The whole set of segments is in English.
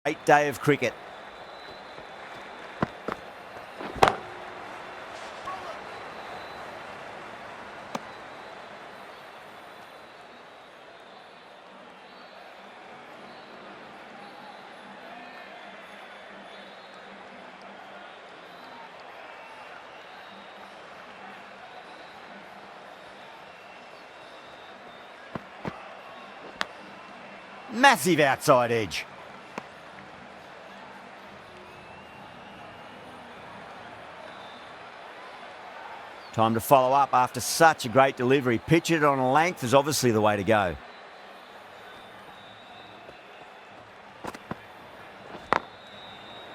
Great day of cricket. Massive outside edge. Time to follow up after such a great delivery. Pitch it on a length is obviously the way to go.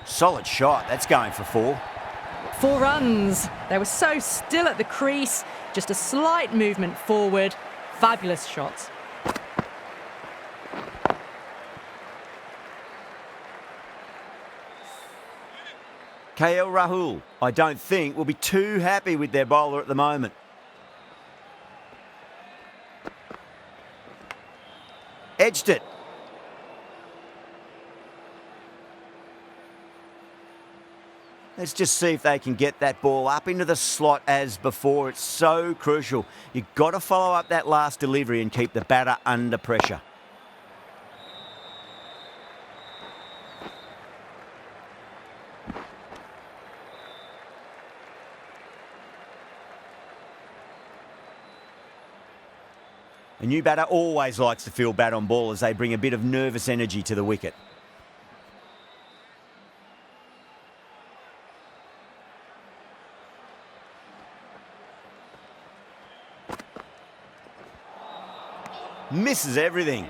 Solid shot. That's going for 4. 4 runs. They were so still at the crease. Just a slight movement forward. Fabulous shot. Rahul, I don't think, will be too happy with their bowler at the moment. Edged it. Let's just see if they can get that ball up into the slot as before. It's so crucial. You've got to follow up that last delivery and keep the batter under pressure. A new batter always likes to feel bat on ball as they bring a bit of nervous energy to the wicket. Misses everything.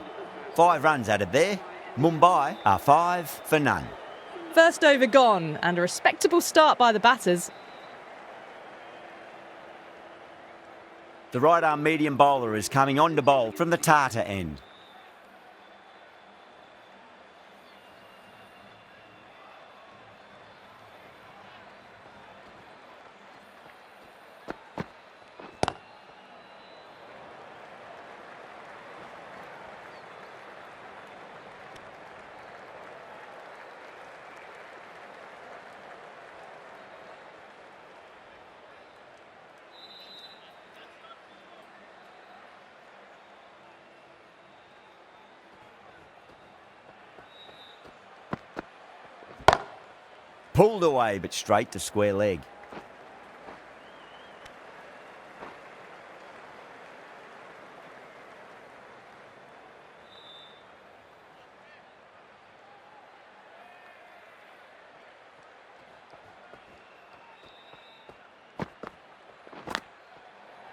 5 runs added there. Mumbai are 5 for none. First over gone and a respectable start by the batters. The right-arm medium bowler is coming on to bowl from the Tata end. Pulled away, but straight to square leg.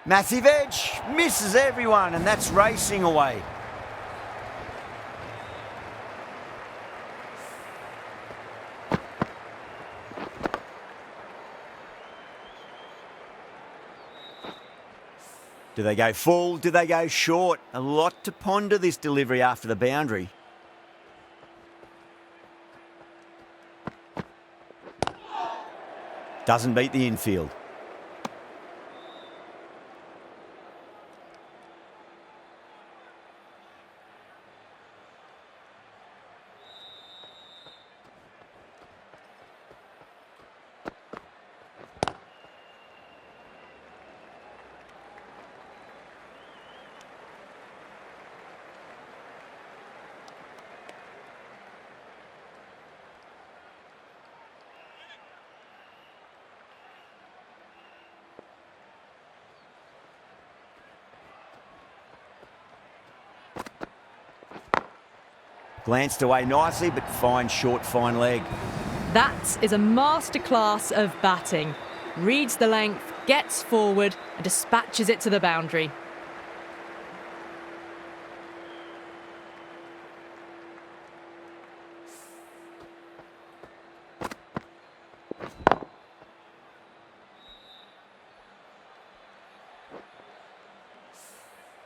Massive edge, misses everyone, and that's racing away. Do they go full? Do they go short? A lot to ponder this delivery after the boundary. Doesn't beat the infield. Glanced away nicely, but fine short, fine leg. That is a masterclass of batting. Reads the length, gets forward and dispatches it to the boundary.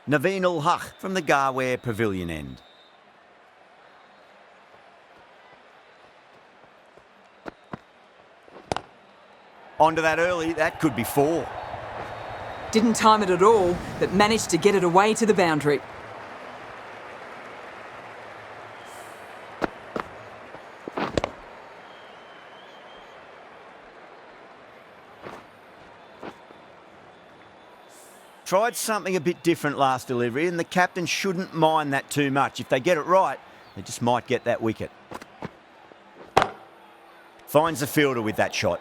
Naveen-ul-Haq from the Garware Pavilion end. Onto that early, that could be 4. Didn't time it at all, but managed to get it away to the boundary. tried something a bit different last delivery, and the captain shouldn't mind that too much. If they get it right, they just might get that wicket. Finds the fielder with that shot.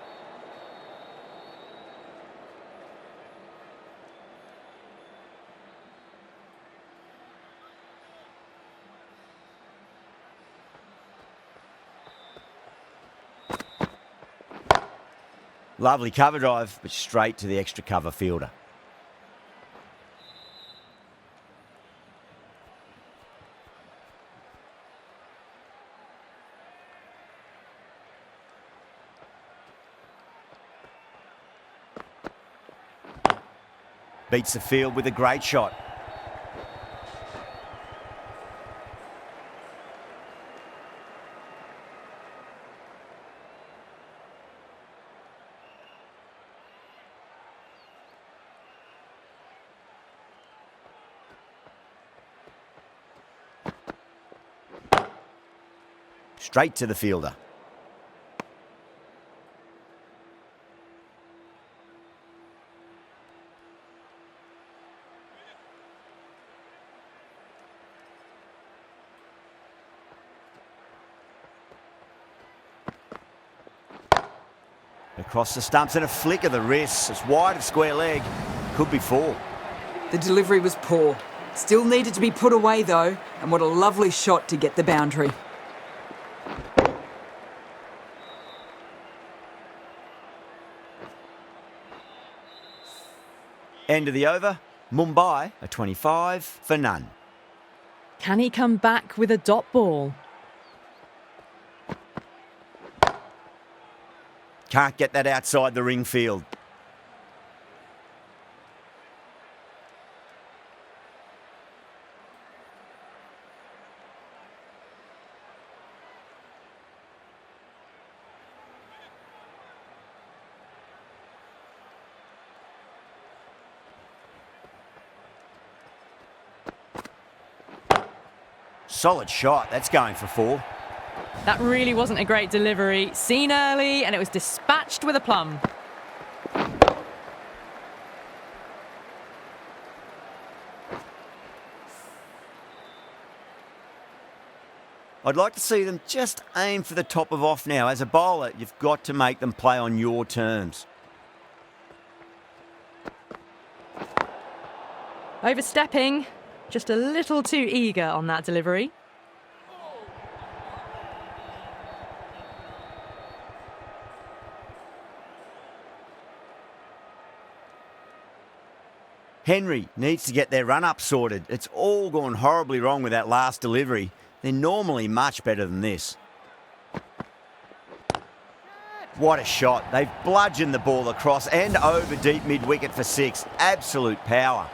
Lovely cover drive, but straight to the extra cover fielder. Beats the field with a great shot. Straight to the fielder. Across the stumps and a flick of the wrist. It's wide of square leg. Could be 4. The delivery was poor. Still needed to be put away though, and what a lovely shot to get the boundary. End of the over. Mumbai are 25 for none. Can he come back with a dot ball? Can't get that outside the ring field. Solid shot. That's going for 4. That really wasn't a great delivery. Seen early, and it was dispatched with a plum. I'd like to see them just aim for the top of off now. As a bowler, you've got to make them play on your terms. Overstepping. Just a little too eager on that delivery. Henry needs to get their run-up sorted. It's all gone horribly wrong with that last delivery. They're normally much better than this. What a shot. They've bludgeoned the ball across and over deep mid-wicket for 6. Absolute power.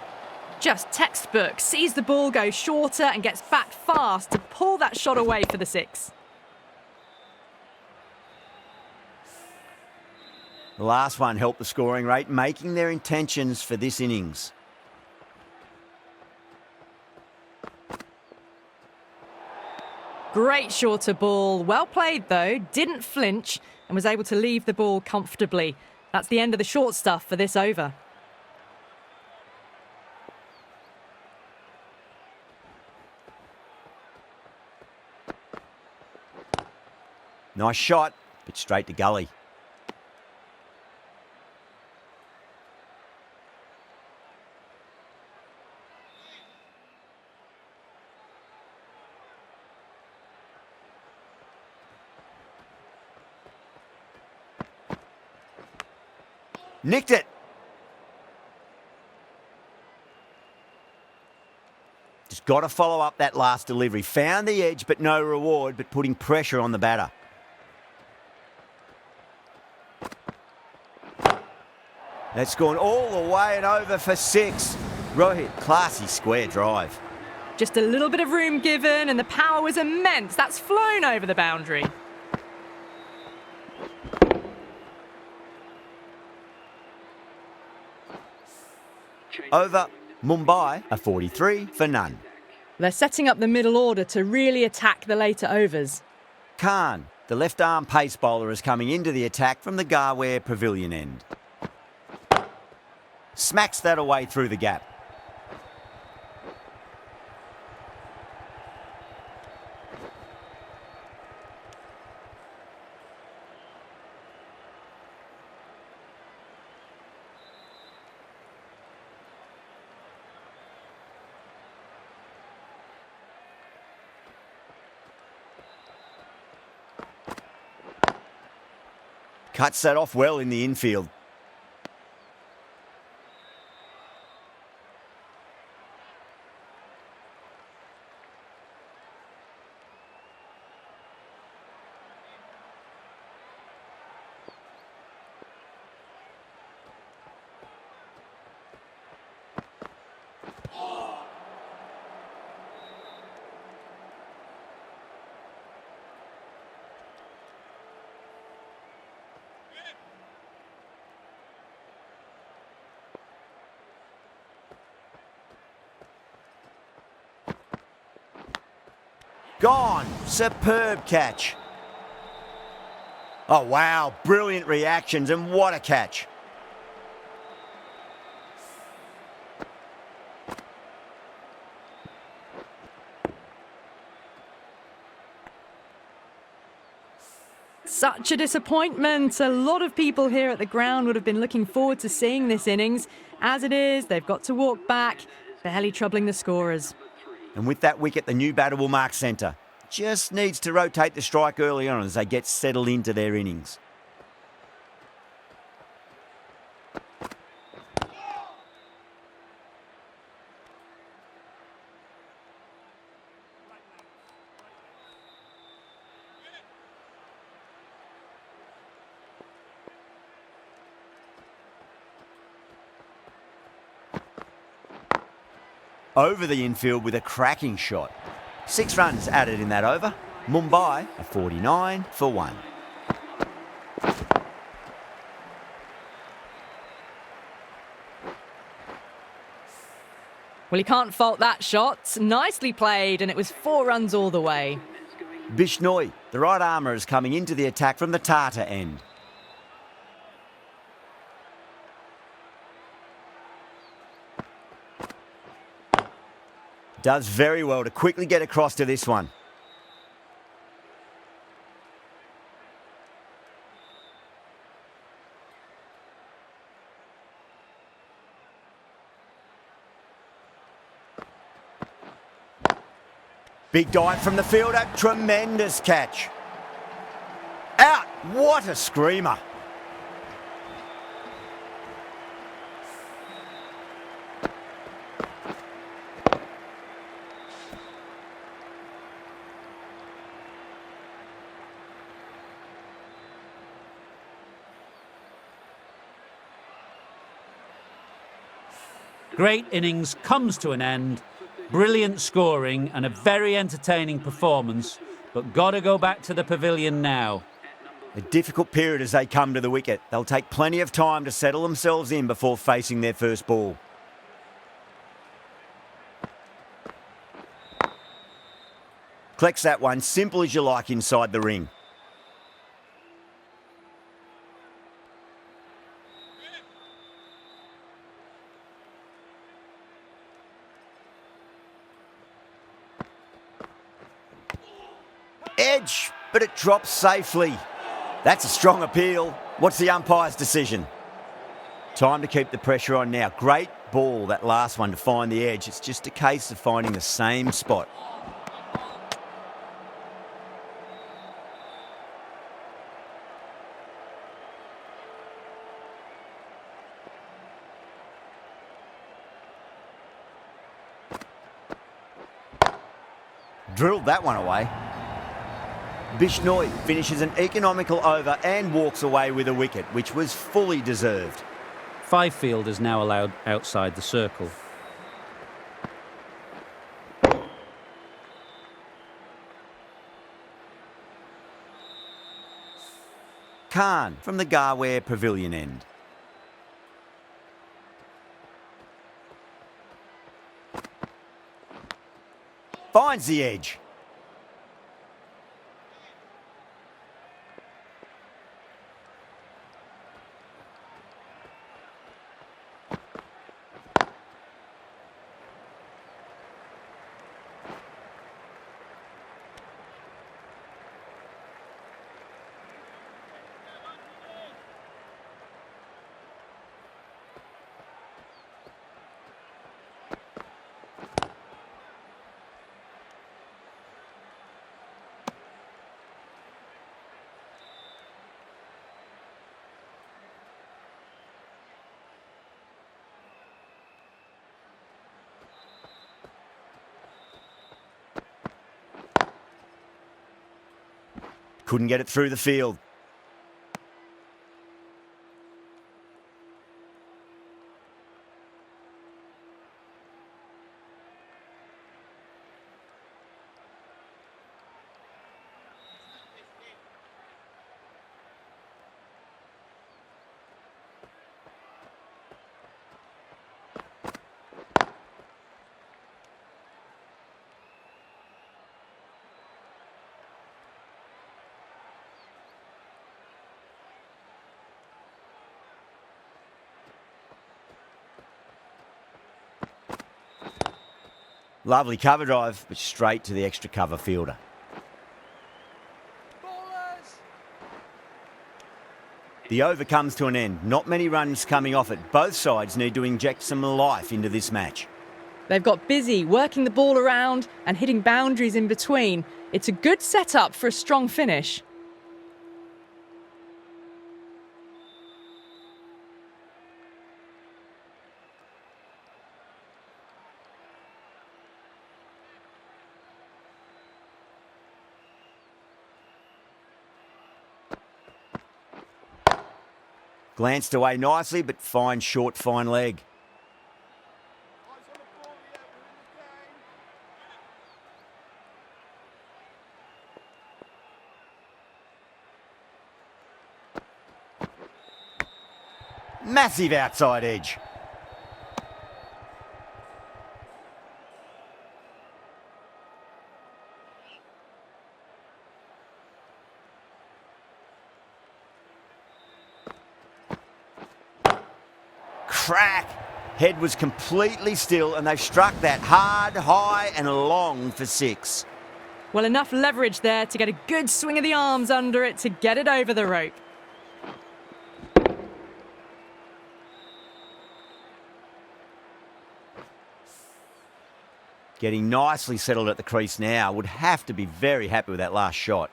Just textbook. Sees the ball go shorter and gets back fast to pull that shot away for the 6. The last one helped the scoring rate, making their intentions for this innings. Great shorter ball. Well played though. Didn't flinch and was able to leave the ball comfortably. That's the end of the short stuff for this over. Nice shot, but straight to gully. Nicked it. Just got to follow up that last delivery. Found the edge, but no reward, but putting pressure on the batter. That's gone all the way and over for 6. Rohit, classy square drive. Just a little bit of room given and the power was immense. That's flown over the boundary. Over. Mumbai are 43 for none. They're setting up the middle order to really attack the later overs. Khan, the left-arm pace bowler, is coming into the attack from the Garware Pavilion end. Smacks that away through the gap. Cuts that off well in the infield. Gone. Superb catch. Oh, wow. Brilliant reactions, and what a catch. Such a disappointment. A lot of people here at the ground would have been looking forward to seeing this innings. As it is, they've got to walk back, barely troubling the scorers. And with that wicket, the new batter will mark centre. Just needs to rotate the strike early on as they get settled into their innings. Over the infield with a cracking shot. 6 runs added in that over. Mumbai are 49 for 1. Well, you can't fault that shot. Nicely played, and it was 4 runs all the way. Bishnoi, the right armour, is coming into the attack from the Tata end. Does very well to quickly get across to this one. Big dive from the fielder. Tremendous catch. Out. What a screamer. Great innings comes to an end. Brilliant scoring and a very entertaining performance, but got to go back to the pavilion now. A difficult period as they come to the wicket. They'll take plenty of time to settle themselves in before facing their first ball. Collects that one, simple as you like, inside the ring. Edge, but it drops safely. That's a strong appeal. What's the umpire's decision? Time to keep the pressure on now. Great ball, that last one, to find the edge. It's just a case of finding the same spot. Drilled that one away. Bishnoi finishes an economical over and walks away with a wicket, which was fully deserved. 5 fielders now allowed outside the circle. Khan from the Garware Pavilion end. Finds the edge. Couldn't get it through the field. Lovely cover drive, but straight to the extra cover fielder. The over comes to an end. Not many runs coming off it. Both sides need to inject some life into this match. They've got busy working the ball around and hitting boundaries in between. It's a good setup for a strong finish. Glanced away nicely, but fine short, fine leg. Massive outside edge. Crack. Head was completely still and they've struck that hard, high and long for 6. Well, enough leverage there to get a good swing of the arms under it to get it over the rope. Getting nicely settled at the crease now. Would have to be very happy with that last shot.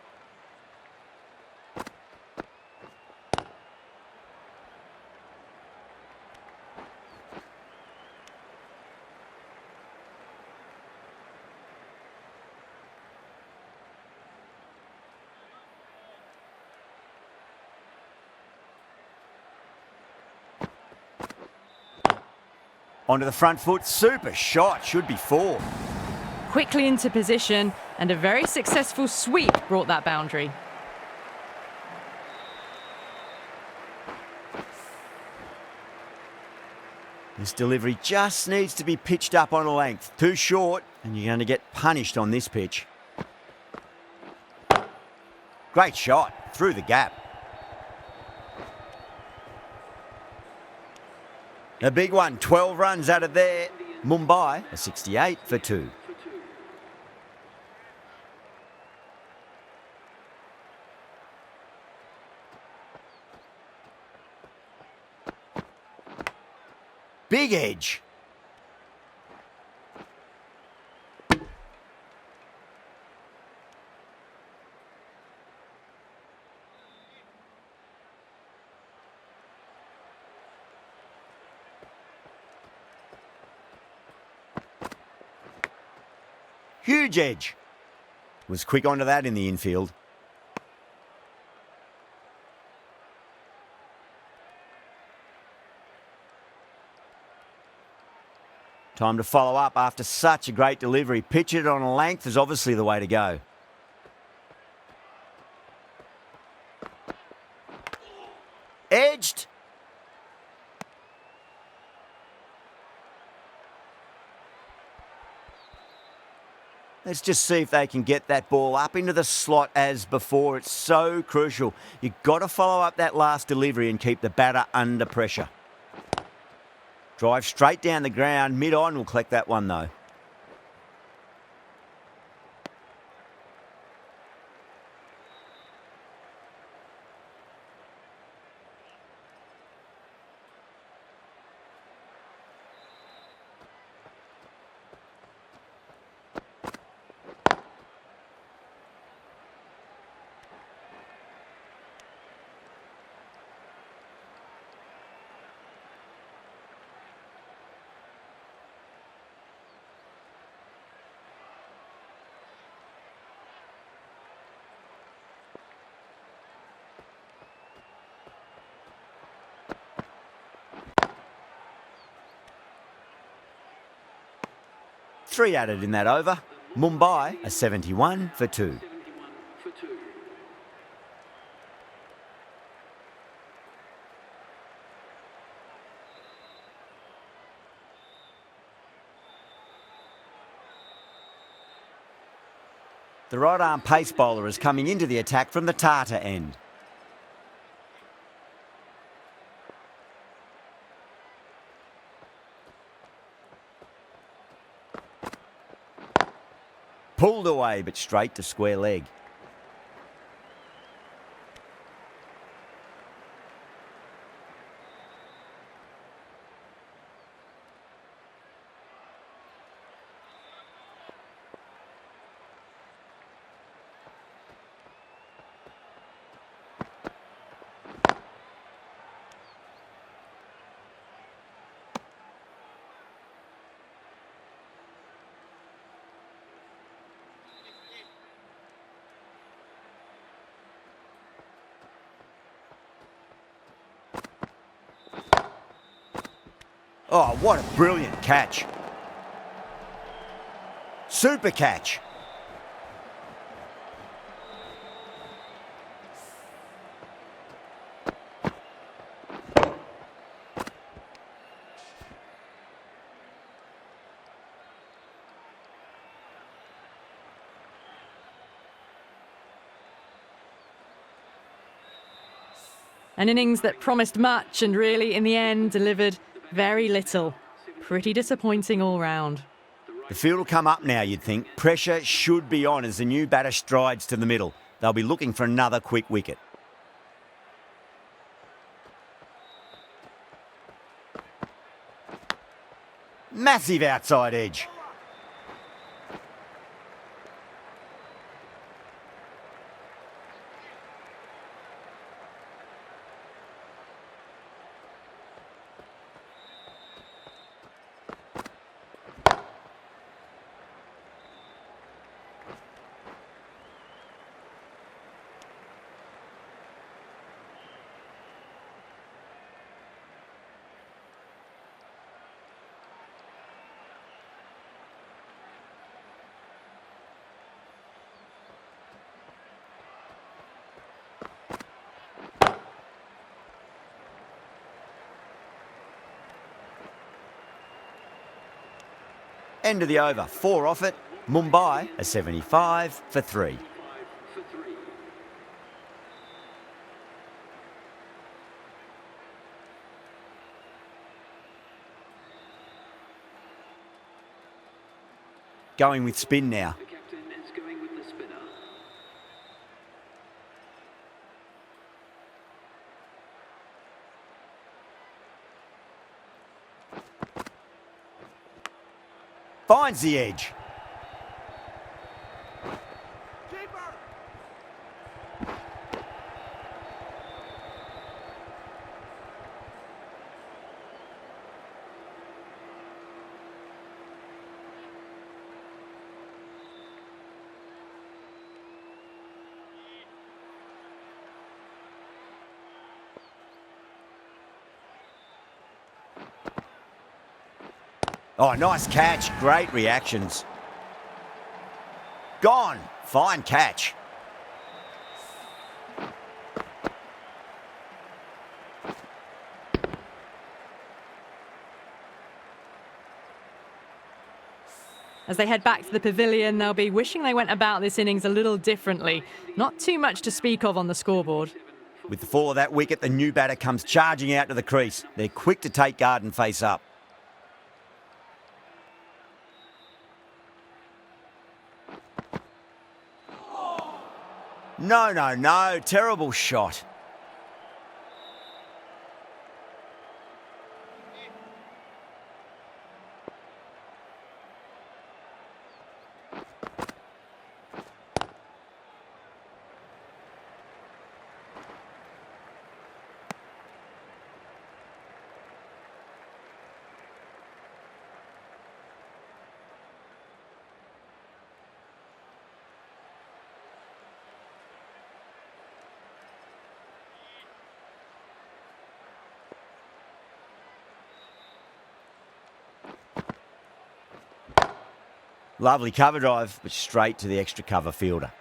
Onto the front foot, super shot, should be 4. Quickly into position, and a very successful sweep brought that boundary. This delivery just needs to be pitched up on a length. Too short, and you're going to get punished on this pitch. Great shot, through the gap. A big one, 12 runs out of there. Mumbai, a 68 for 2. Big edge. Huge edge. Was quick onto that in the infield. Time to follow up after such a great delivery. Pitch it on a length is obviously the way to go. Edged. Let's just see if they can get that ball up into the slot as before. It's so crucial. You've got to follow up that last delivery and keep the batter under pressure. Drive straight down the ground. Mid-on will collect that one though. 3 added in that over. Mumbai are 71 for 2. The right-arm pace bowler is coming into the attack from the Tata end. Pulled away, but straight to square leg. Oh, what a brilliant catch. Super catch. An innings that promised much and really, in the end, delivered very little. Pretty disappointing all round. The field will come up now, you'd think. Pressure should be on as the new batter strides to the middle. They'll be looking for another quick wicket. Massive outside edge. End of the over. 4 off it. Mumbai are 75 for 3. Going with spin now. Finds the edge. Oh, nice catch. Great reactions. Gone. Fine catch. As they head back to the pavilion, they'll be wishing they went about this innings a little differently. Not too much to speak of on the scoreboard. With the fall of that wicket, the new batter comes charging out to the crease. They're quick to take guard and face up. No. Terrible shot. Lovely cover drive, but straight to the extra cover fielder.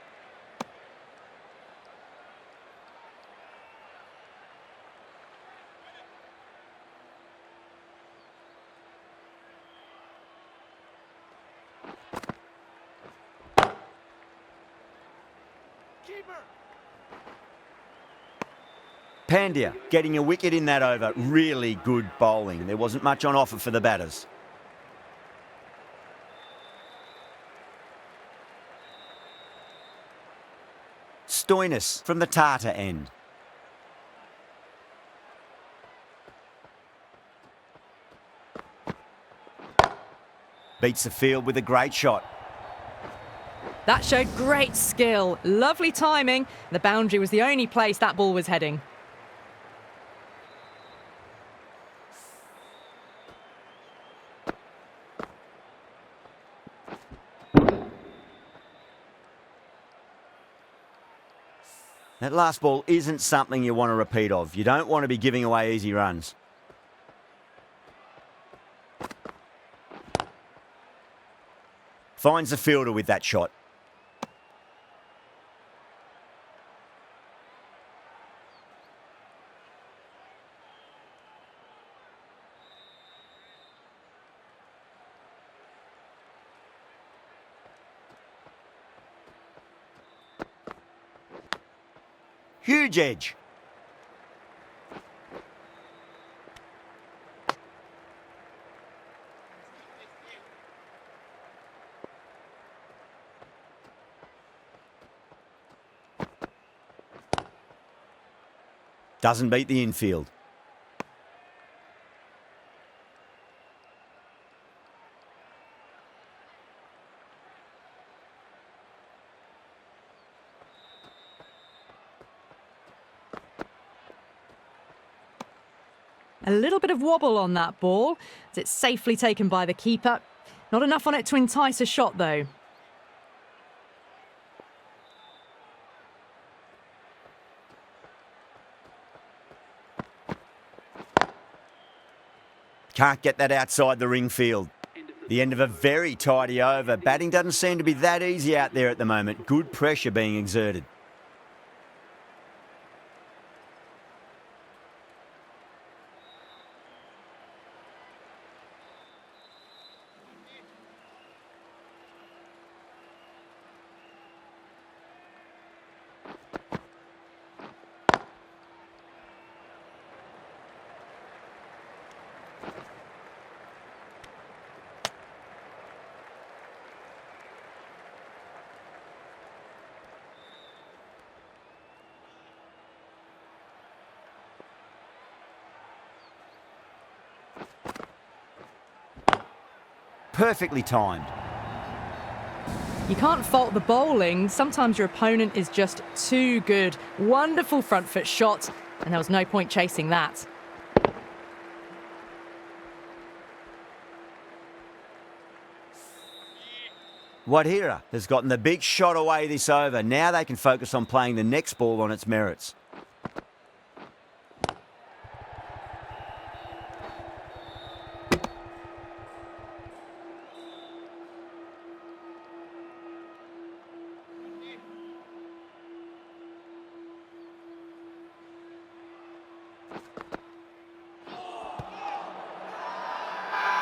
Pandya getting a wicket in that over. Really good bowling. There wasn't much on offer for the batters. Stoinis from the Tata end. Beats the field with a great shot. That showed great skill, lovely timing. The boundary was the only place that ball was heading. That last ball isn't something you want to repeat of. You don't want to be giving away easy runs. Finds the fielder with that shot. Huge edge. Doesn't beat the infield. A little bit of wobble on that ball, as it's safely taken by the keeper. Not enough on it to entice a shot, though. Can't get that outside the ring field. The end of a very tidy over. Batting doesn't seem to be that easy out there at the moment. Good pressure being exerted. Perfectly timed. You can't fault the bowling. Sometimes your opponent is just too good. Wonderful front foot shot, and there was no point chasing that. Wadhira has gotten the big shot away this over. Now they can focus on playing the next ball on its merits.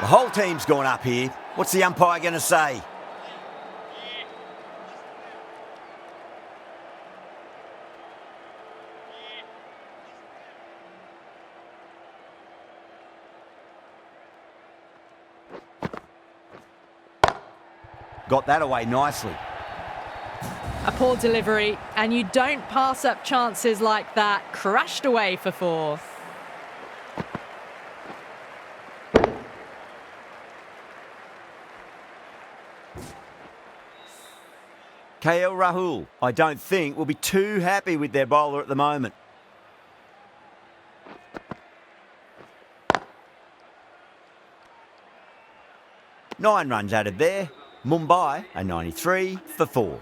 The whole team's gone up here. What's the umpire going to say? Got that away nicely. A poor delivery, and you don't pass up chances like that. Crashed away for 4. KL Rahul, I don't think, will be too happy with their bowler at the moment. Nine runs added there. Mumbai are 93 for 4.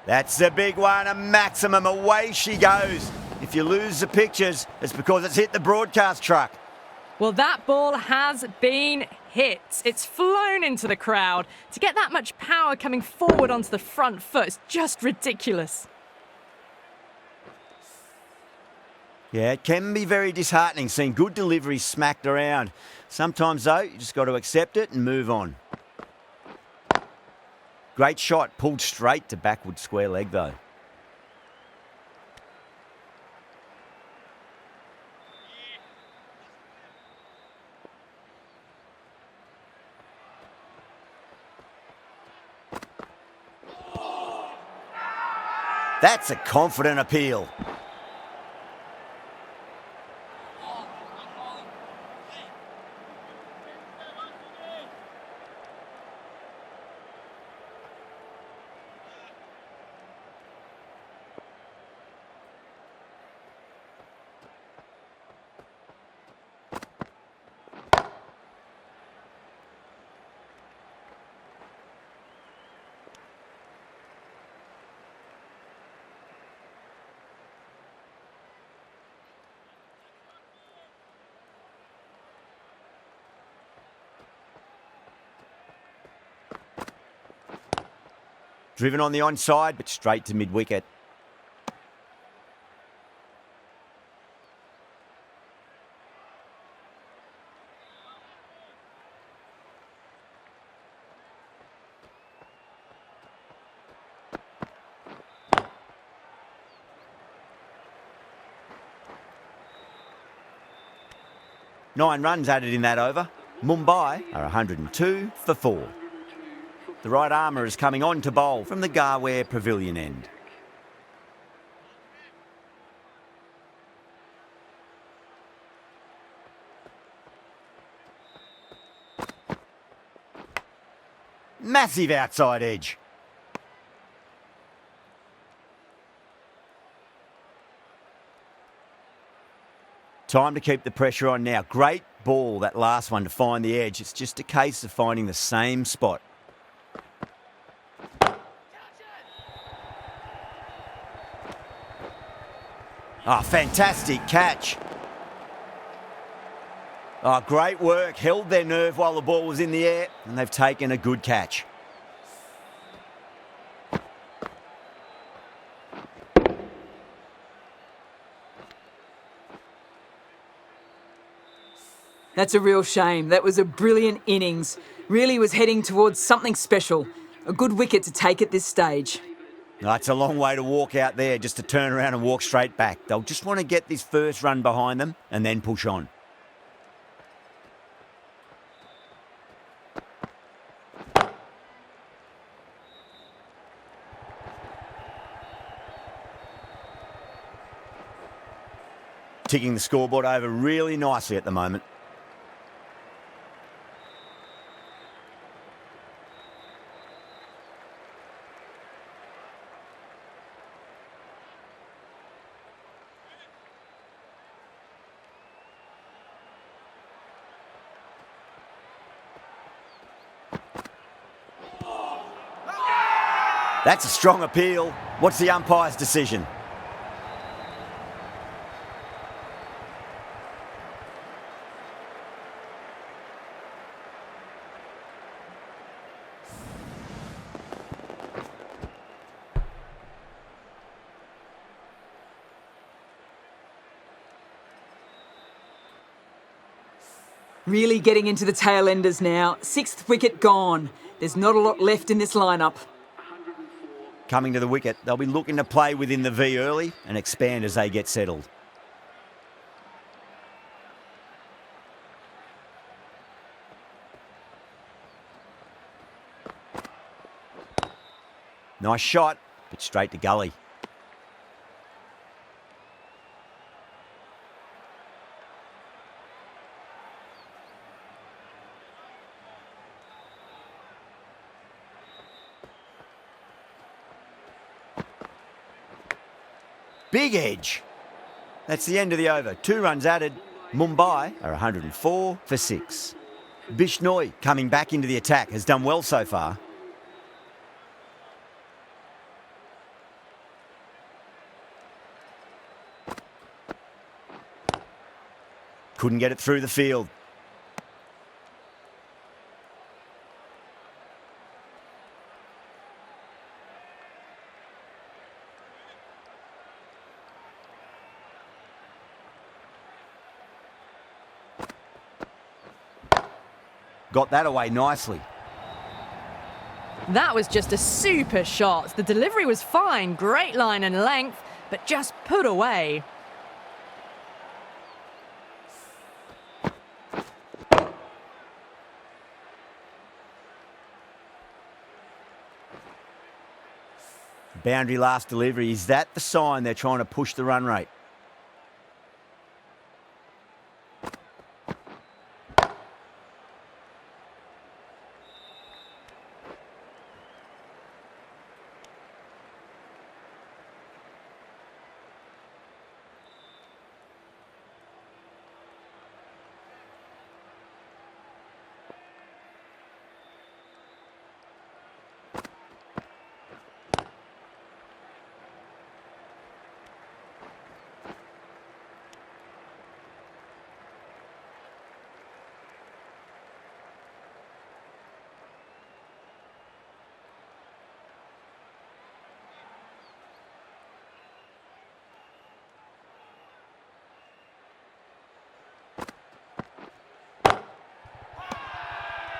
That's the big one, a maximum. Away she goes. If you lose the pictures, it's because it's hit the broadcast truck. Well, that ball has been hit. It's flown into the crowd. To get that much power coming forward onto the front foot is just ridiculous. Yeah, it can be very disheartening seeing good deliveries smacked around. Sometimes, though, you just got to accept it and move on. Great shot, pulled straight to backward square leg, though. That's a confident appeal. Driven on the onside, but straight to mid-wicket. Nine runs added in that over. Mumbai are 102 for 4. The right armour is coming on to bowl from the Garware Pavilion end. Massive outside edge. Time to keep the pressure on now. Great ball, that last one, to find the edge. It's just a case of finding the same spot. Oh, fantastic catch. Oh, great work. Held their nerve while the ball was in the air, and they've taken a good catch. That's a real shame. That was a brilliant innings. Really was heading towards something special. A good wicket to take at this stage. No, it's a long way to walk out there just to turn around and walk straight back. They'll just want to get this first run behind them and then push on. Ticking the scoreboard over really nicely at the moment. That's a strong appeal. What's the umpire's decision? Really getting into the tail enders now. 6th wicket gone. There's not a lot left in this lineup. Coming to the wicket, they'll be looking to play within the V early and expand as they get settled. Nice shot, but straight to gully. Big edge. That's the end of the over. 2 runs added. Mumbai are 104 for 6. Bishnoi coming back into the attack has done well so far. Couldn't get it through the field. Got that away nicely. That was just a super shot. The delivery was fine, great line and length, but just put away. Boundary last delivery. Is that the sign they're trying to push the run rate?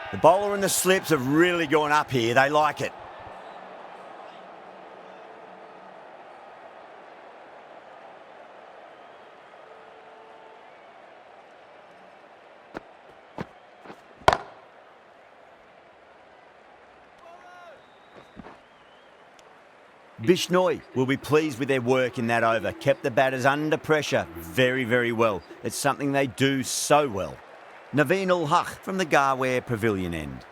The bowler and the slips have really gone up here. They like it. Bishnoi will be pleased with their work in that over. Kept the batters under pressure very, very well. It's something they do so well. Naveen ul Haq from the Garware Pavilion end.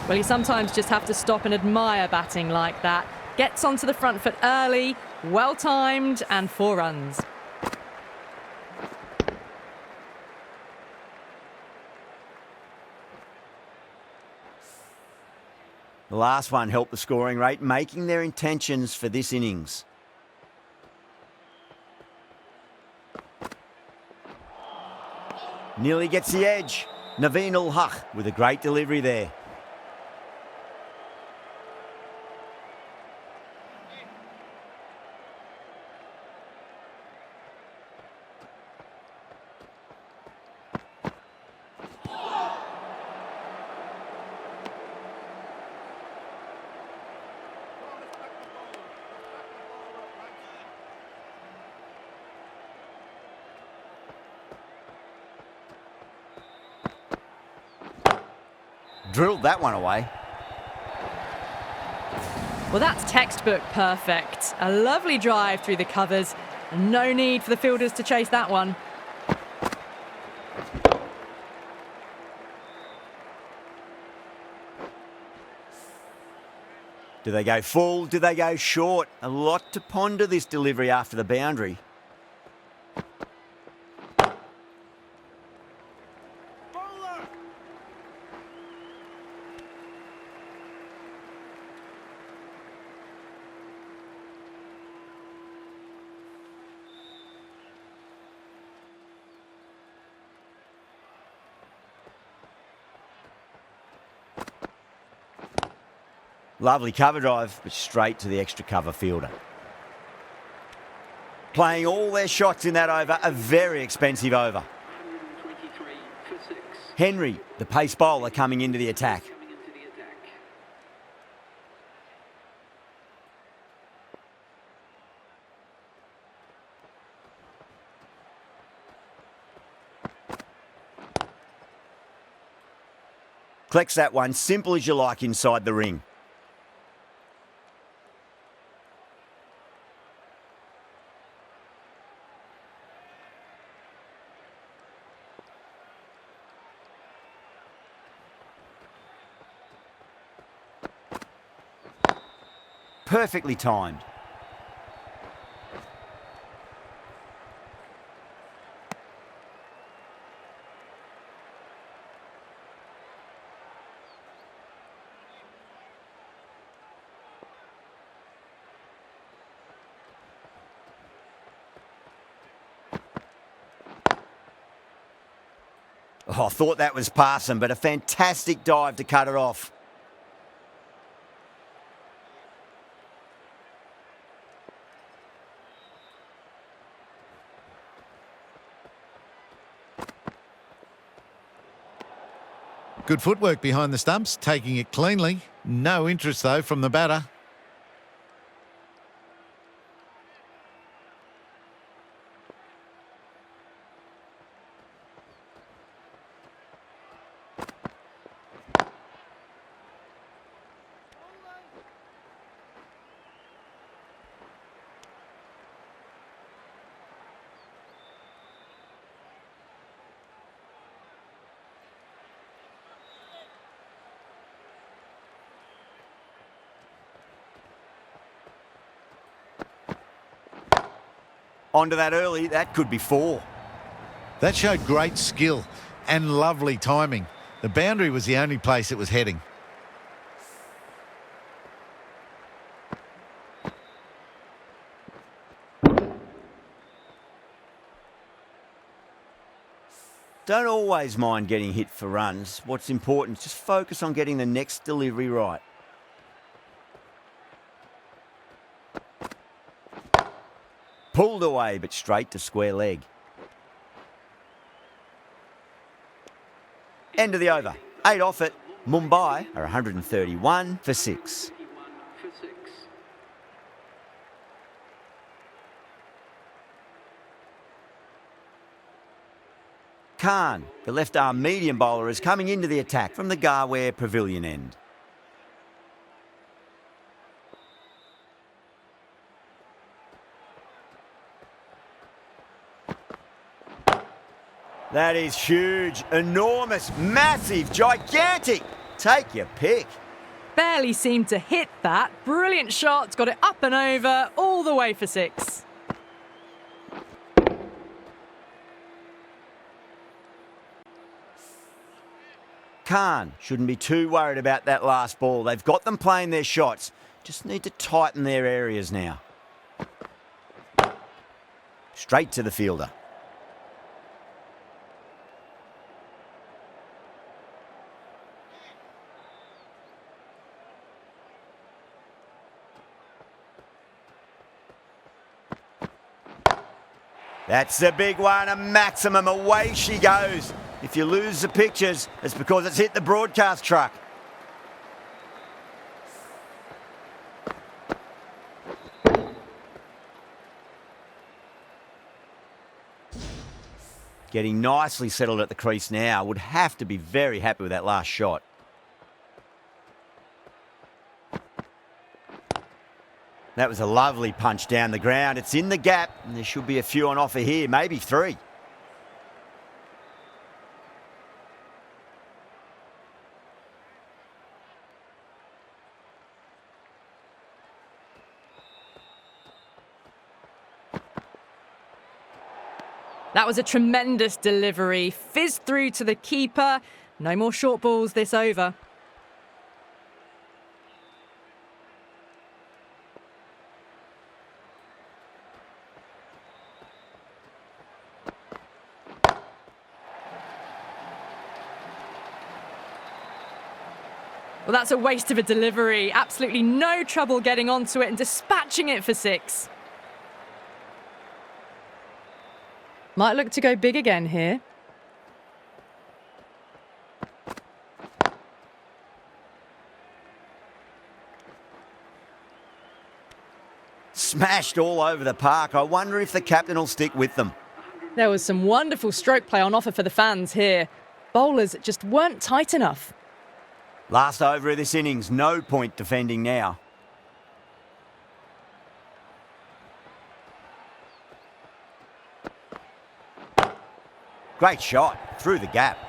Well, you sometimes just have to stop and admire batting like that. Gets onto the front foot early, well timed, and 4 runs. The last one helped the scoring rate, making their intentions for this innings. Nearly gets the edge. Naveen ul Haq with a great delivery there. Drilled that one away. Well, that's textbook perfect. A lovely drive through the covers. And no need for the fielders to chase that one. Do they go full? Do they go short? A lot to ponder this delivery after the boundary. Lovely cover drive, but straight to the extra cover fielder. Playing all their shots in that over, a very expensive over. Henry, the pace bowler, coming into the attack. Collects that one, simple as you like inside the ring. Perfectly timed. Oh, I thought that was passing, but a fantastic dive to cut it off. Good footwork behind the stumps, taking it cleanly. No interest, though, from the batter. Onto that early, that could be 4. That showed great skill and lovely timing. The boundary was the only place it was heading. Don't always mind getting hit for runs. What's important is just focus on getting the next delivery right. Pulled away, but straight to square leg. End of the over. 8 off it. Mumbai are 131 for 6. Khan, the left-arm medium bowler, is coming into the attack from the Garware Pavilion end. That is huge, enormous, massive, gigantic. Take your pick. Barely seemed to hit that. Brilliant shot, got it up and over, all the way for 6. Khan shouldn't be too worried about that last ball. They've got them playing their shots. Just need to tighten their areas now. Straight to the fielder. That's the big one, a maximum. Away she goes. If you lose the pictures, it's because it's hit the broadcast truck. Getting nicely settled at the crease now. Would have to be very happy with that last shot. That was a lovely punch down the ground. It's in the gap, and there should be a few on offer here, maybe 3. That was a tremendous delivery. Fizzed through to the keeper. No more short balls this over. Well, that's a waste of a delivery. Absolutely no trouble getting onto it and dispatching it for 6. Might look to go big again here. Smashed all over the park. I wonder if the captain will stick with them. There was some wonderful stroke play on offer for the fans here. Bowlers just weren't tight enough. Last over of this innings, no point defending now. Great shot, through the gap.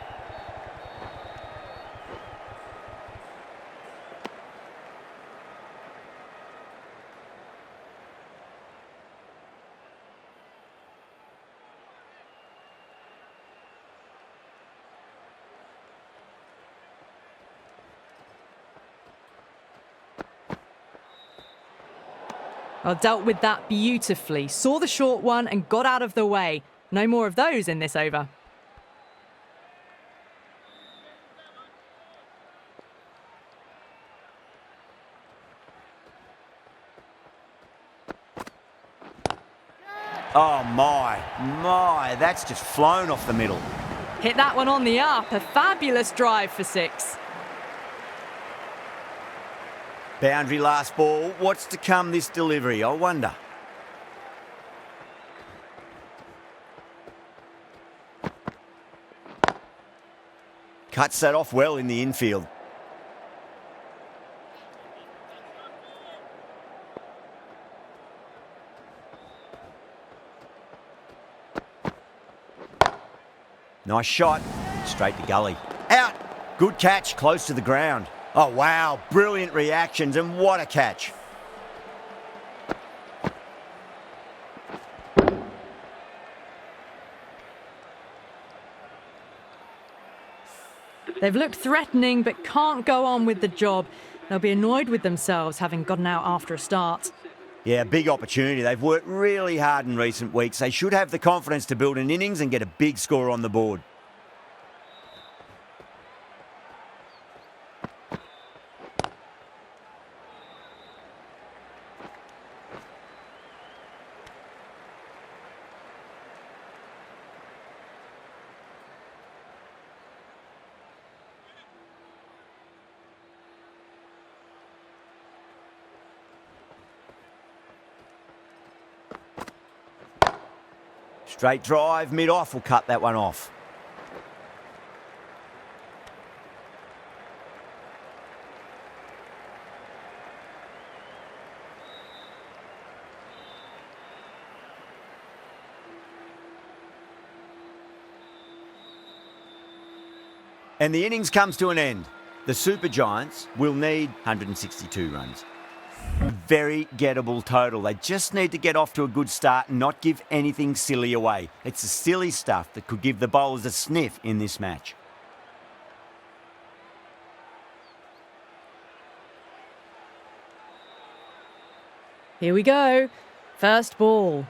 Well, dealt with that beautifully. Saw the short one and got out of the way. No more of those in this over. Oh, my, that's just flown off the middle. Hit that one on the up. A fabulous drive for 6. Boundary last ball. What's to come this delivery, I wonder? Cuts that off well in the infield. Nice shot. Straight to gully. Out. Good catch, close to the ground. Oh, wow. Brilliant reactions, and what a catch. They've looked threatening but can't go on with the job. They'll be annoyed with themselves having gotten out after a start. Yeah, big opportunity. They've worked really hard in recent weeks. They should have the confidence to build an innings and get a big score on the board. Straight drive, mid-off will cut that one off. And the innings comes to an end. The Super Giants will need 162 runs. Very gettable total. They just need to get off to a good start and not give anything silly away. It's the silly stuff that could give the bowlers a sniff in this match. Here we go. First ball.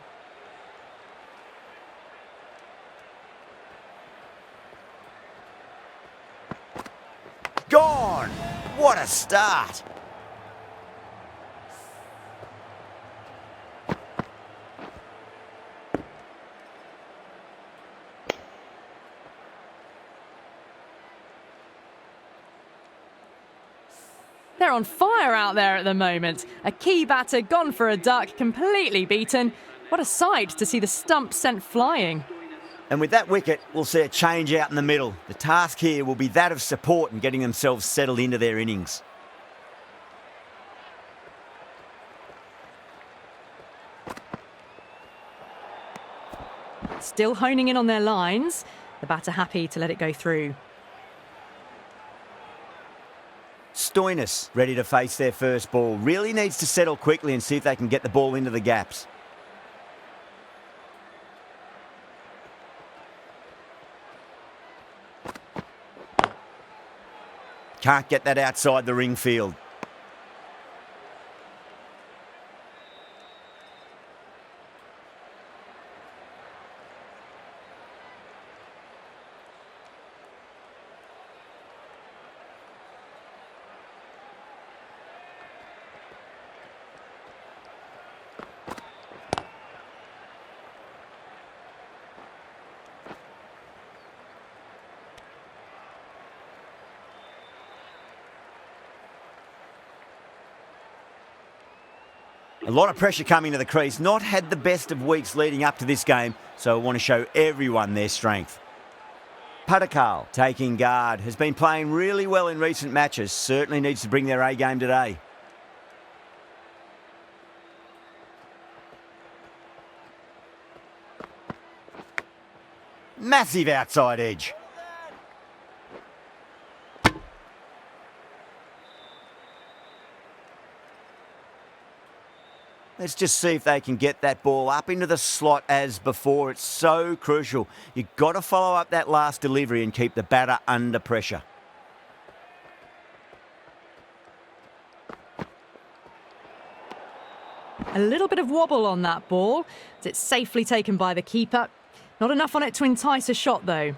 Gone! What a start! They're on fire out there at the moment. A key batter gone for a duck, completely beaten. What a sight to see the stump sent flying. And with that wicket, we'll see a change out in the middle. The task here will be that of support and getting themselves settled into their innings. Still honing in on their lines. The batter happy to let it go through. Stoinis ready to face their first ball. Really needs to settle quickly and see if they can get the ball into the gaps. Can't get that outside the ring field. A lot of pressure coming to the crease. Not had the best of weeks leading up to this game, so I want to show everyone their strength. Padakal taking guard. Has been playing really well in recent matches. Certainly needs to bring their A game today. Massive outside edge. Let's just see if they can get that ball up into the slot as before. It's so crucial. You've got to follow up that last delivery and keep the batter under pressure. A little bit of wobble on that ball. It's safely taken by the keeper. Not enough on it to entice a shot, though.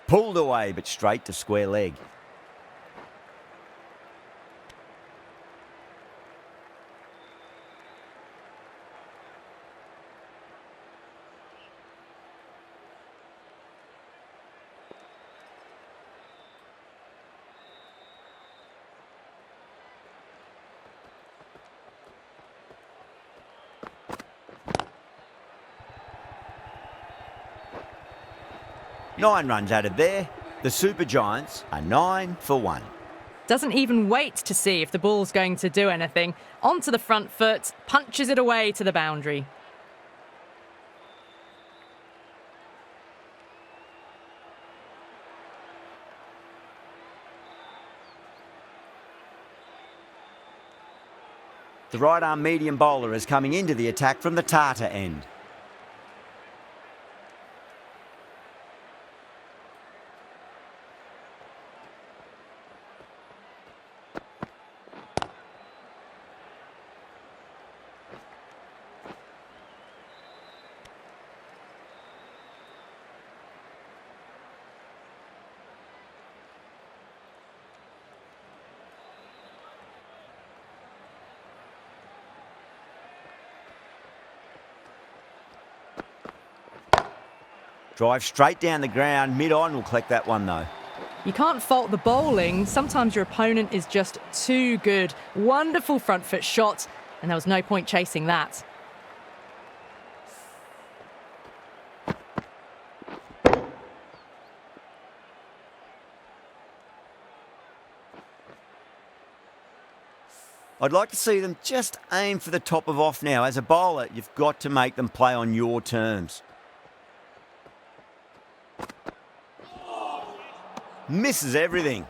Pulled away, but straight to square leg. Nine runs added there. The Super Giants are 9 for 1. Doesn't even wait to see if the ball's going to do anything. Onto the front foot, punches it away to the boundary. The right-arm medium bowler is coming into the attack from the Tata end. Drive straight down the ground. Mid-on will collect that one, though. You can't fault the bowling. Sometimes your opponent is just too good. Wonderful front foot shot, and there was no point chasing that. I'd like to see them just aim for the top of off now. As a bowler, you've got to make them play on your terms. Misses everything.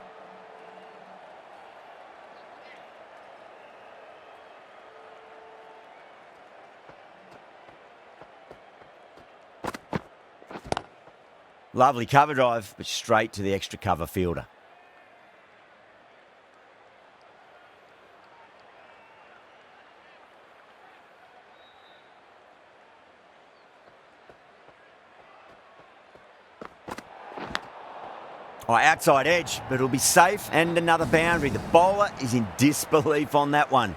Lovely cover drive, but straight to the extra cover fielder. Oh, outside edge, but it'll be safe and another boundary. The bowler is in disbelief on that one.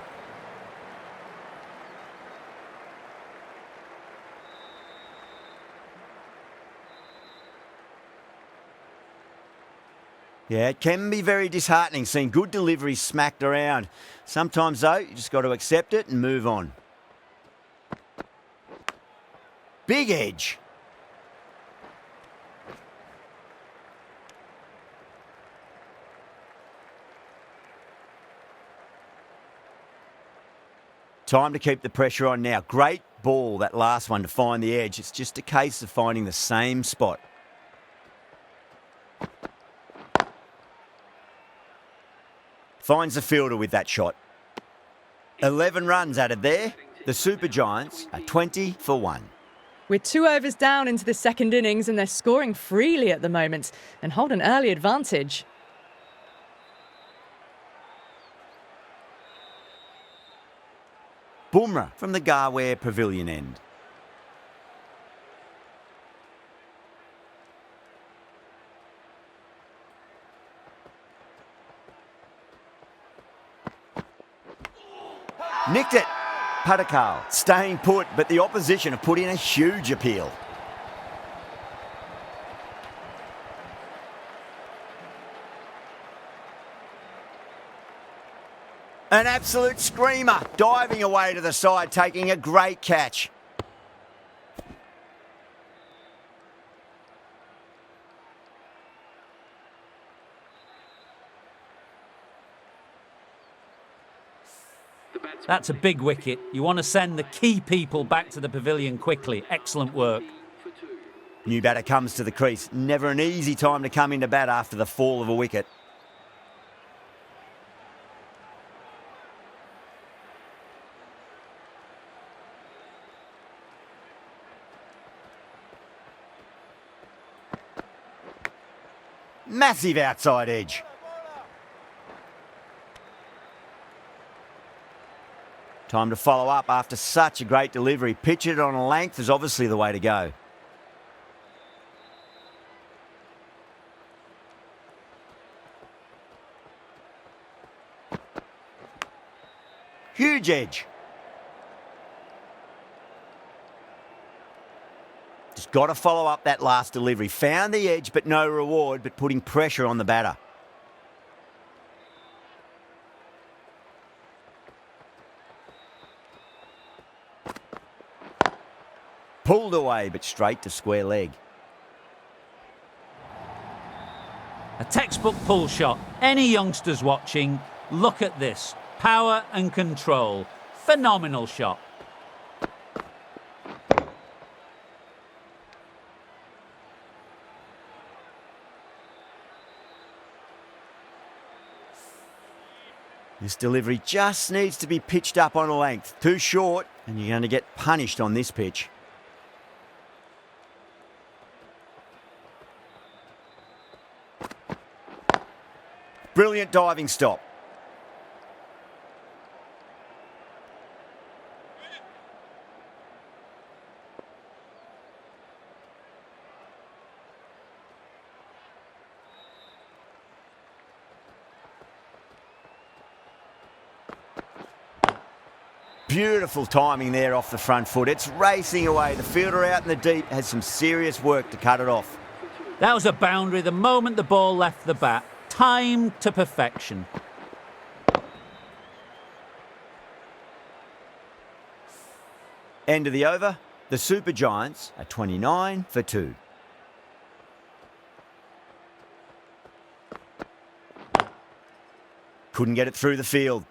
Yeah, it can be very disheartening seeing good deliveries smacked around. Sometimes, though, you just got to accept it and move on. Big edge. Time to keep the pressure on now. Great ball, that last one, to find the edge. It's just a case of finding the same spot. Finds the fielder with that shot. 11 runs added there. The Super Giants are 20 for 1. We're 2 overs down into the second innings and they're scoring freely at the moment and hold an early advantage. Bumrah from the Garware Pavilion end. Nicked it. Padakal staying put, but the opposition have put in a huge appeal. An absolute screamer, diving away to the side, taking a great catch. That's a big wicket. You want to send the key people back to the pavilion quickly. Excellent work. New batter comes to the crease. Never an easy time to come into bat after the fall of a wicket. Massive outside edge. Time to follow up after such a great delivery. Pitch it on a length is obviously the way to go. Huge edge. Just got to follow up that last delivery. Found the edge, but no reward, but putting pressure on the batter. Pulled away, but straight to square leg. A textbook pull shot. Any youngsters watching, look at this. Power and control. Phenomenal shot. This delivery just needs to be pitched up on a length. Too short, and you're going to get punished on this pitch. Brilliant diving stop. Beautiful timing there off the front foot. It's racing away. The fielder out in the deep has some serious work to cut it off. That was a boundary the moment the ball left the bat. Timed to perfection. End of the over. The Super Giants are 29 for 2. Couldn't get it through the field.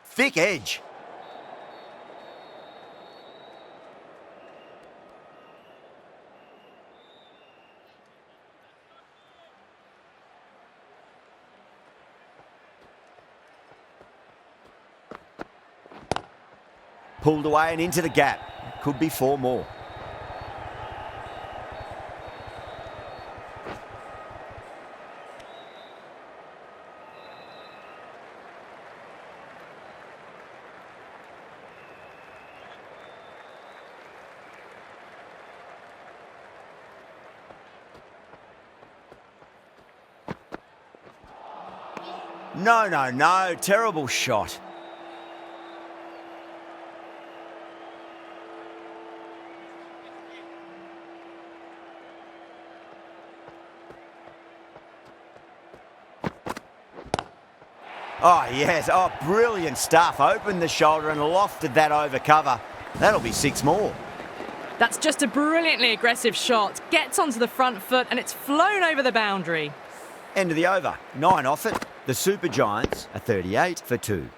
Thick edge. Pulled away and into the gap. Could be 4 more. No. Terrible shot. Oh, yes. Oh, brilliant stuff. Opened the shoulder and lofted that over cover. That'll be 6 more. That's just a brilliantly aggressive shot. Gets onto the front foot and it's flown over the boundary. End of the over. 9 off it. The Super Giants are 38 for 2.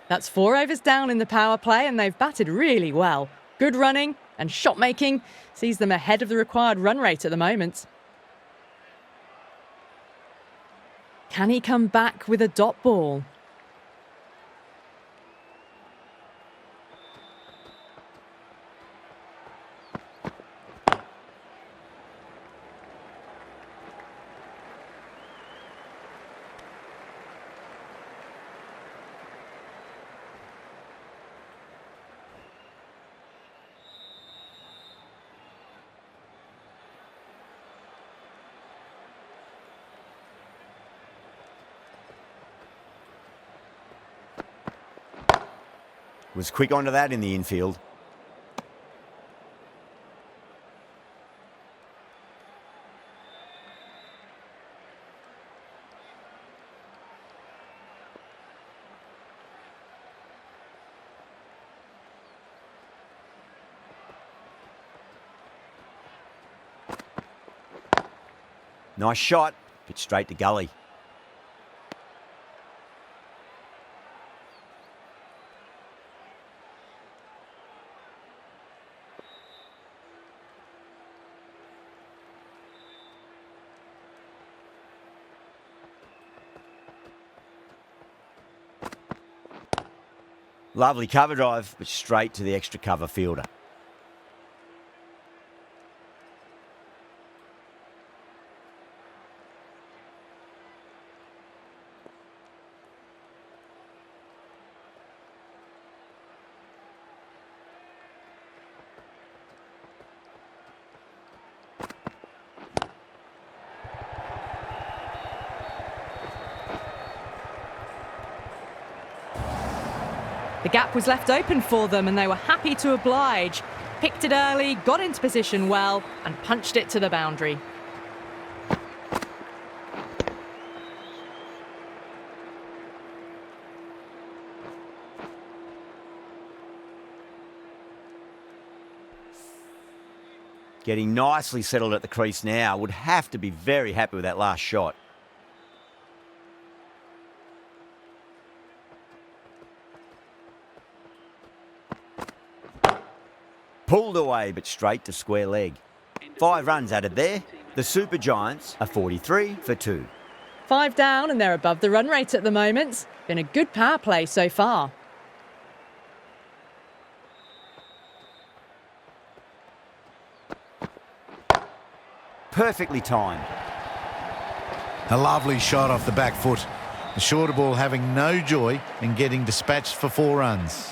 That's 4 overs down in the power play and they've batted really well. Good running and shot making sees them ahead of the required run rate at the moment. Can he come back with a dot ball? Was quick onto that in the infield. Nice shot, but straight to gully. Lovely cover drive, but straight to the extra cover fielder. The gap was left open for them and they were happy to oblige. Picked it early, got into position well and punched it to the boundary. Getting nicely settled at the crease now. Would have to be very happy with that last shot. Pulled away, but straight to square leg. 5 runs added there. The Super Giants are 43 for 2. 5 down and they're above the run rate at the moment. Been a good power play so far. Perfectly timed. A lovely shot off the back foot. The shorter ball having no joy in getting dispatched for 4 runs.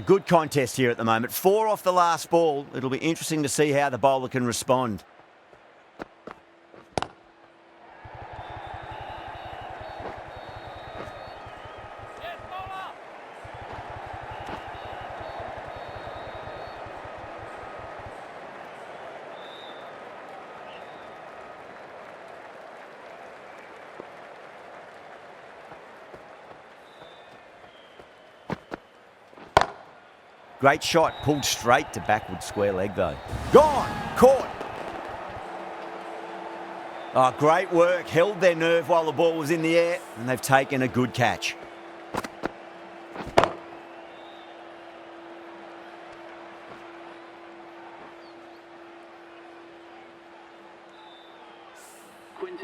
Good contest here at the moment. 4 off the last ball. It'll be interesting to see how the bowler can respond. Great shot, pulled straight to backward square leg though. Gone, caught. Oh, great work, held their nerve while the ball was in the air and they've taken a good catch.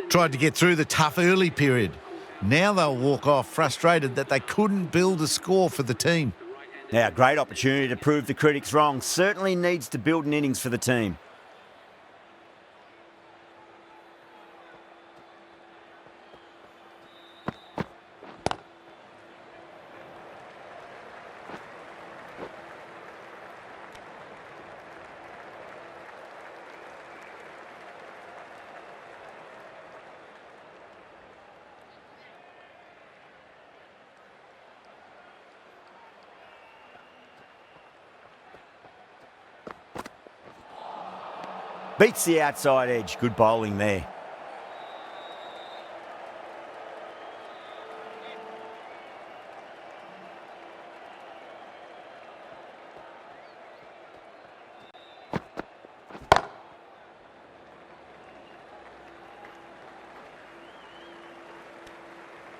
Tried to get through the tough early period. Now they'll walk off frustrated that they couldn't build a score for the team. Now, great opportunity to prove the critics wrong. Certainly needs to build an innings for the team. Beats the outside edge. Good bowling there.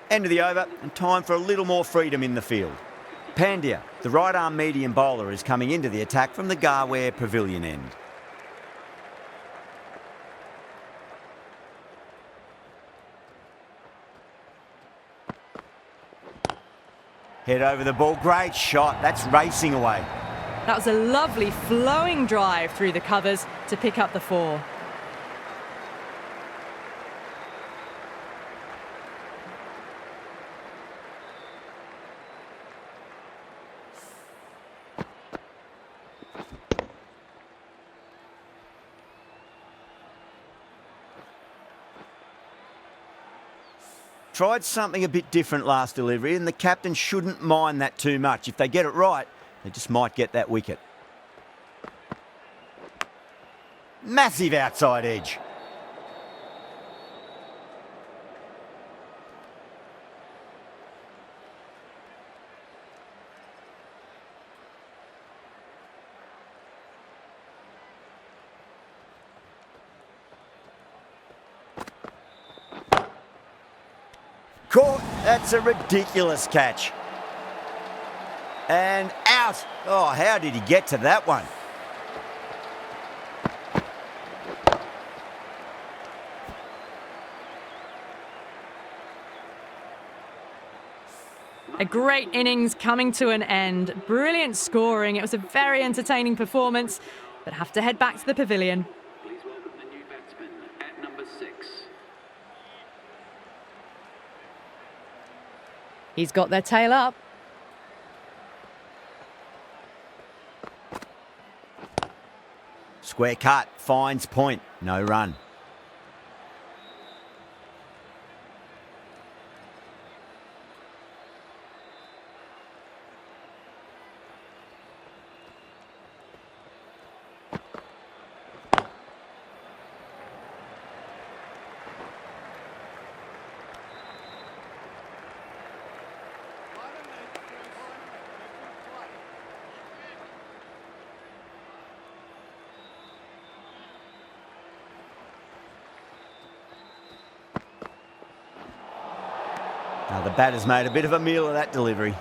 End of the over and time for a little more freedom in the field. Pandya, the right-arm medium bowler, is coming into the attack from the Garware Pavilion end. Head over the ball, great shot, that's racing away. That was a lovely flowing drive through the covers to pick up the 4. Tried something a bit different last delivery and the captain shouldn't mind that too much. If they get it right, they just might get that wicket. Massive outside edge. Caught. That's a ridiculous catch. And out. Oh, how did he get to that one? A great innings coming to an end. Brilliant scoring. It was a very entertaining performance, but have to head back to the pavilion. Please welcome the new batsman at number 6. He's got their tail up. Square cut, finds point, no run. Now the batter's made a bit of a meal of that delivery.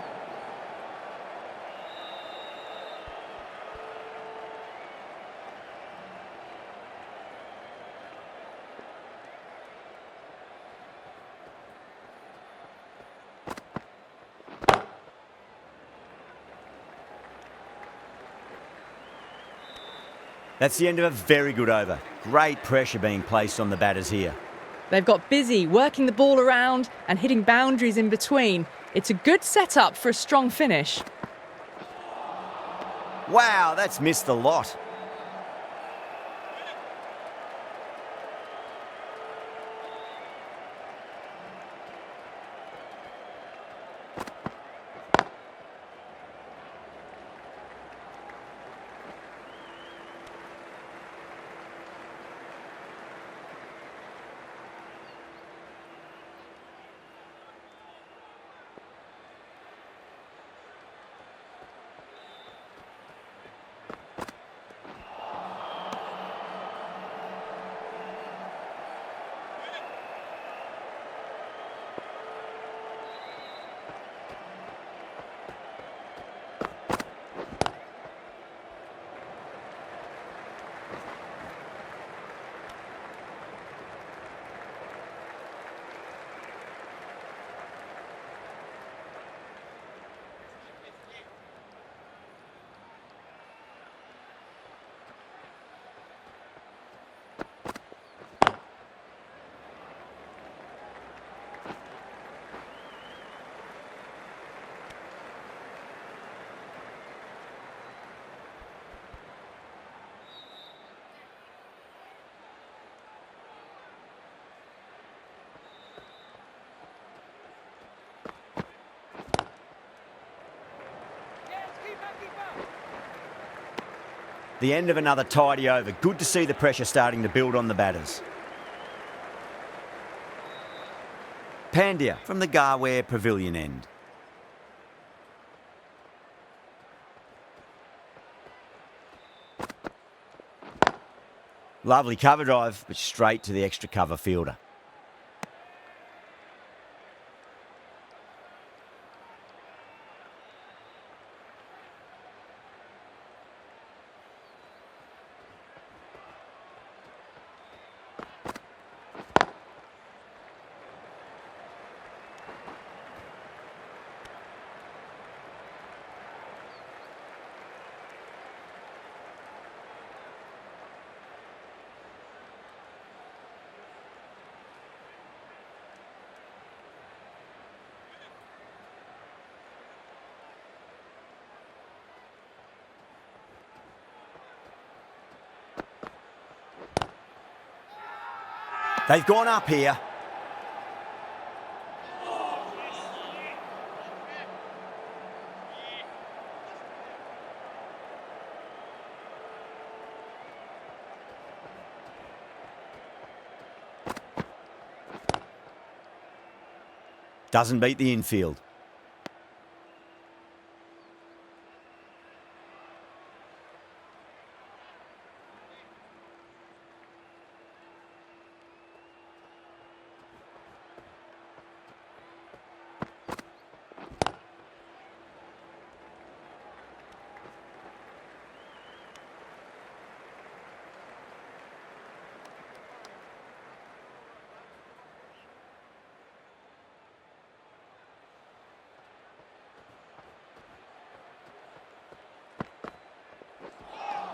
That's the end of a very good over. Great pressure being placed on the batters here. They've got busy working the ball around and hitting boundaries in between. It's a good setup for a strong finish. Wow, that's missed the lot. The end of another tidy over. Good to see the pressure starting to build on the batters. Pandya from the Garware Pavilion end. Lovely cover drive, but straight to the extra cover fielder. They've gone up here. Doesn't beat the infield.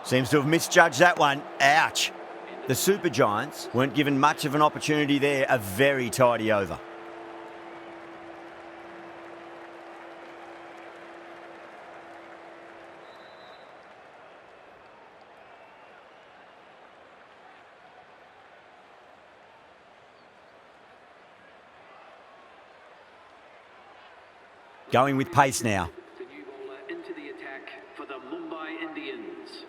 Seems to have misjudged that one. Ouch. The Super Giants weren't given much of an opportunity there. A very tidy over. Going with pace now. The new bowler into the attack for the Mumbai Indians.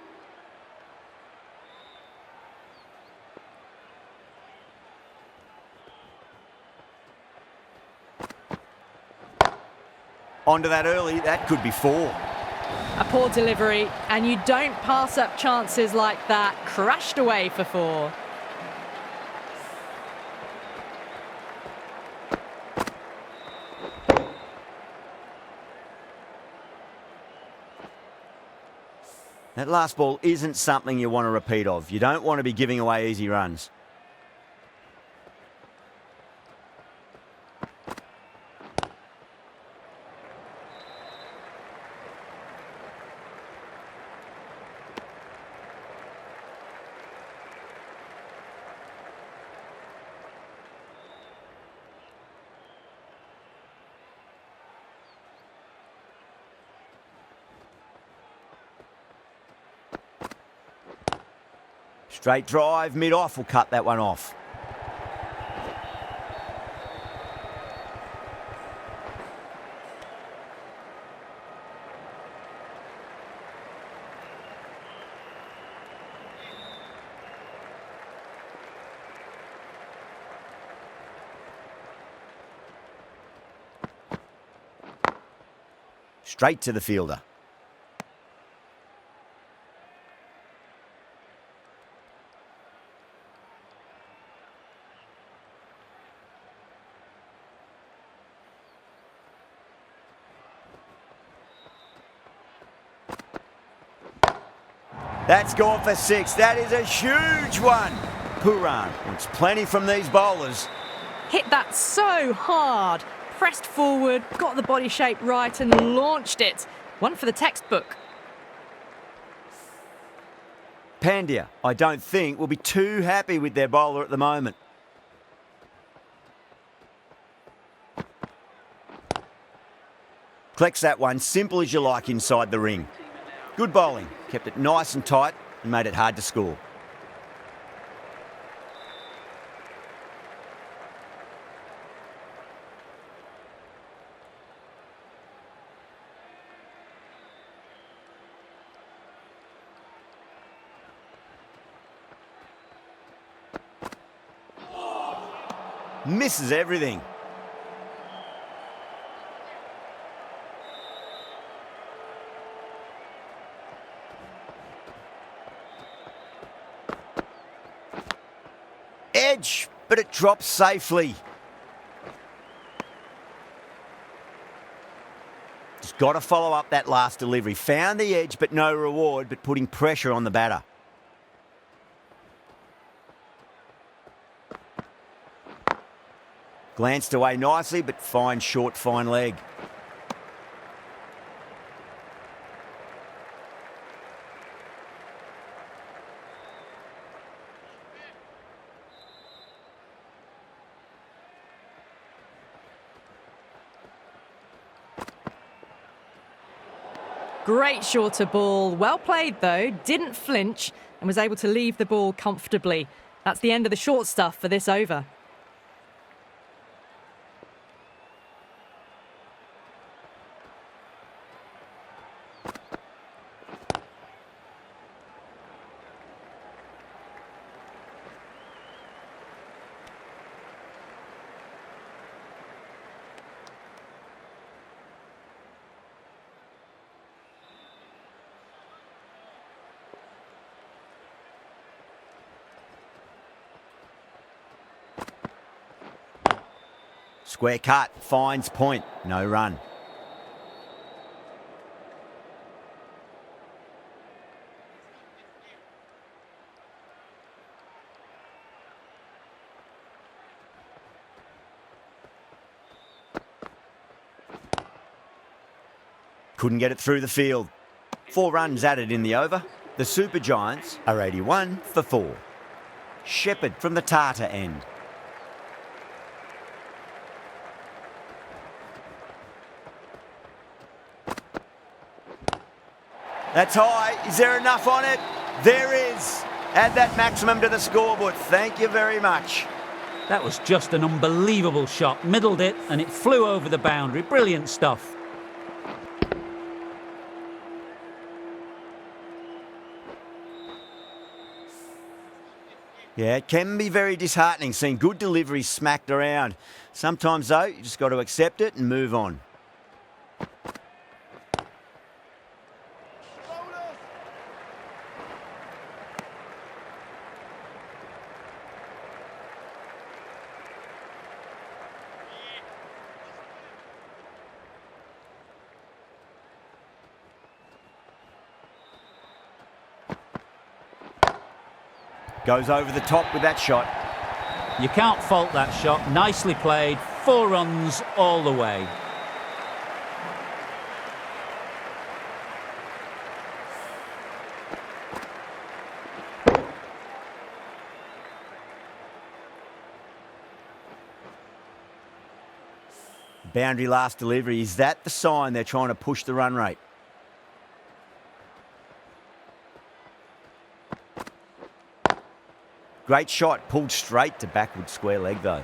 Onto that early, that could be 4. A poor delivery, and you don't pass up chances like that. Crashed away for 4. That last ball isn't something you want to repeat of. You don't want to be giving away easy runs. Straight drive, mid-off will cut that one off. Straight to the fielder. That's gone for 6. That is a huge one. Puran wants plenty from these bowlers. Hit that so hard. Pressed forward, got the body shape right and launched it. One for the textbook. Pandya, I don't think, will be too happy with their bowler at the moment. Collects that one, simple as you like inside the ring. Good bowling, kept it nice and tight and made it hard to score. Misses everything. Edge, but it drops safely. Just got to follow up that last delivery. Found the edge, but no reward, but putting pressure on the batter. Glanced away nicely, but fine short, fine leg. Great shorter ball. Well played, though. Didn't flinch and was able to leave the ball comfortably. That's the end of the short stuff for this over. Square cut, finds point, no run. Couldn't get it through the field. 4 runs added in the over. The Super Giants are 81 for 4. Shepherd from the Tata end. That's high. Is there enough on it? There is. Add that maximum to the scoreboard. Thank you very much. That was just an unbelievable shot. Middled it and it flew over the boundary. Brilliant stuff. Yeah, it can be very disheartening seeing good deliveries smacked around. Sometimes, though, you just got to accept it and move on. Goes over the top with that shot. You can't fault that shot. Nicely played. 4 runs all the way. Boundary last delivery. Is that the sign they're trying to push the run rate? Great shot, pulled straight to backward square leg though.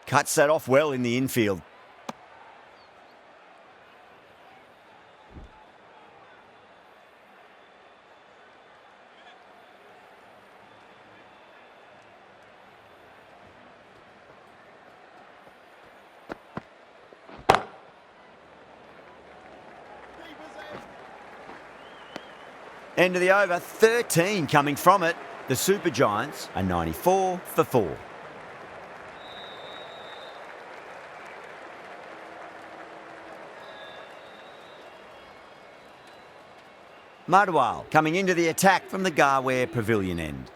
Cuts that off well in the infield. End of the over, 13 coming from it. The Super Giants are 94 for 4. Madwal coming into the attack from the Garware Pavilion end.